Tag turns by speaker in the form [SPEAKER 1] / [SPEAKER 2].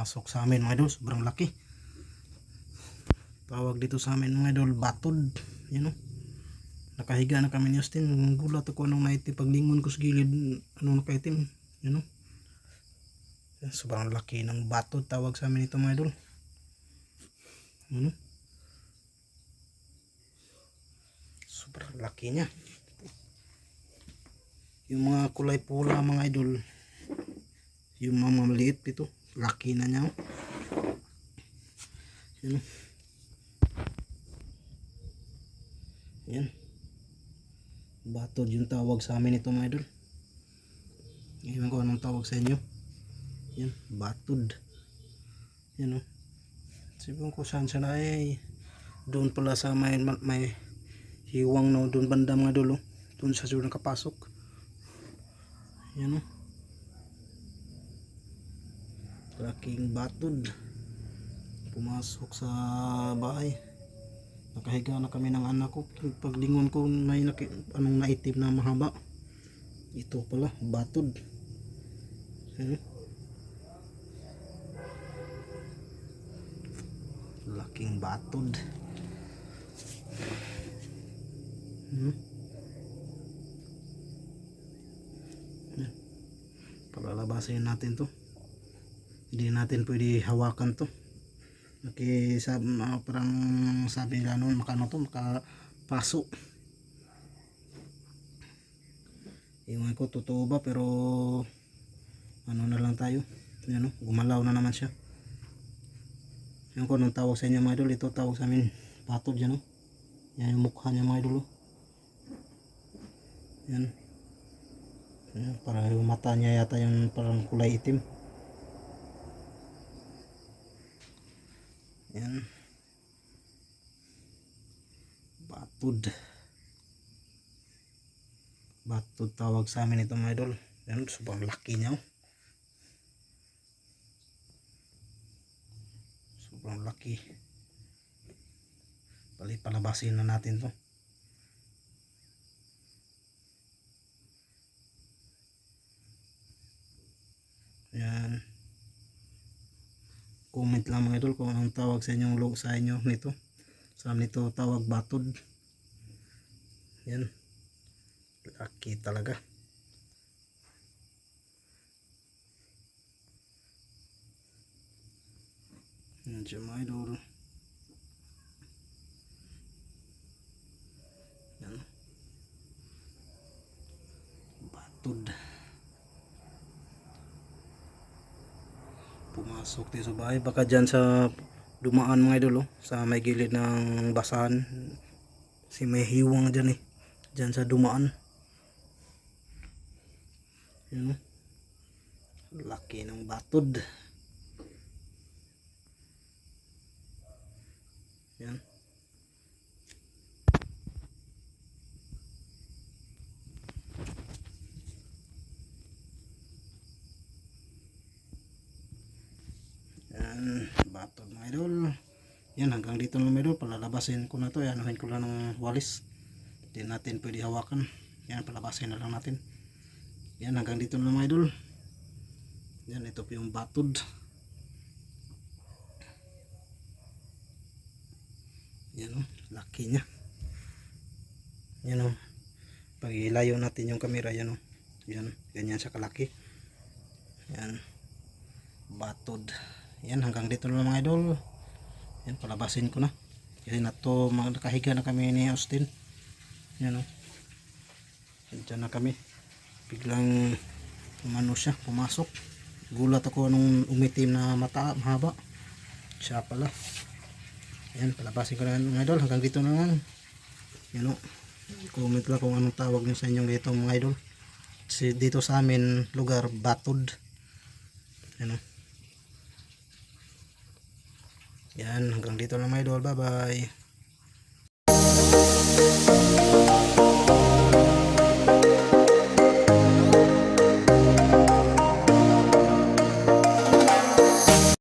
[SPEAKER 1] pumasok sa amin mga idol, sobrang laki. Tawag dito sa amin mga idol, batod. Yan o, nakahiga na kami ni Austin. Gulat ako anong naitim, paglingon ko sa gilid anong nakaitim. Yan o, sobrang laki ng batod, tawag sa amin ito mga idol. Yan o, sobrang laki nya. Yung mga kulay pula mga idol, yung mga maliit ito, laki na nya. Yan o, yan, batod yung tawag sa amin ito mga idol. Ngayon ko anong tawag sa inyo. Yan, batod. Yan o, sabihin ko saan siya na ay doon pala sa may hiwang no, doon banda mga idol. Doon sa siguro nakapasok. Yan o, laking batod pumasok sa bahay. Nakahiga na kami ng anak ko. Paglingon ko may anong naitim na mahaba. Ito pala batod. Laking batod. Palalabasin natin to. Hindi natin pwede hawakan to. Parang sabi nila noon, makapaso. Iwan ko totoo ba, pero ano na lang tayo. Yan o, gumalaw na naman siya. Yan ko anong tawag sa inyo mga idol. Ito tawag sa amin batod. Yan o, yan yung mukha niya mga idol o. Yan, yan, parang yung mata niya yata yung parang kulay itim. Yan, batod. Batod tawag sa amin ito mga idol. Yan, sobrang laki niya oh. Sobrang laki. Palabasin na natin to. Yan, comment lang mga idol kung anong tawag sa inyong sa inyo nito. Sa amin ito tawag batod. Yan, laki talaga. Yan siya mga idol. Yan, batod pumasok dito sa bahay. Baka dyan sa dumaan mga idol sa may gilid ng basahan. Si may hiwang dyan dyan sa dumaan. Yan laki ng batod. Yan, batod mga idol. Yan, hanggang dito lang mga idol. Palalabasin ko na to. Anuhin ko lang ng walis. Hindi natin pwede hawakan. Yan, palabasin na lang natin. Yan, hanggang dito lang mga idol. Yan, ito po yung batod. Yan o, laki nya. Yan o, pag ilayo natin yung camera, yan o, yan, ganyan siya kalaki. Yan, batod. Yan, hanggang dito lang mga idol. Yan, palabasin ko na kasi nakahiga na kami ni Austin. Yan o, dyan na kami. Biglang umano siya, pumasok. Gulat ako nung umitim na mata, mahaba. Siya pala. Yan, palabasin ko na mga idol. Hanggang dito na lang. Yan o, comment lang kung anong tawag nyo sa inyong dito mga idol. Kasi dito sa amin lugar, batod. Yan o. Yan, hanggang dito lang mga idol. Bye bye.